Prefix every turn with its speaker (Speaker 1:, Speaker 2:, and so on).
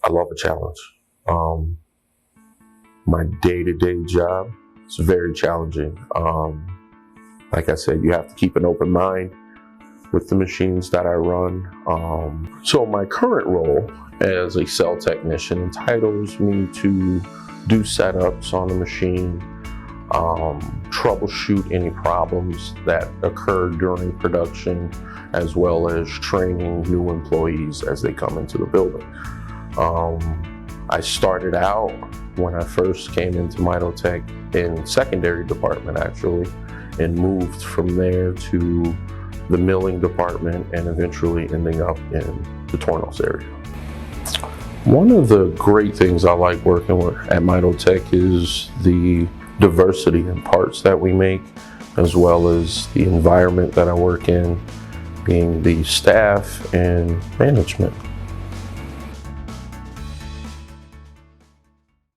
Speaker 1: I love a challenge. My day-to-day job is very challenging. Like I said, you have to keep an open mind with the machines that I run. So my current role as a cell technician entitles me to do setups on the machine, troubleshoot any problems that occur during production, as well as training new employees as they come into the building. I started out when I first came into Mitotec in secondary department actually, and moved from there to the milling department and eventually ending up in the Tornos area. One of the great things I like working with at Mitotec is the diversity in parts that we make, as well as the environment that I work in, being the staff and management.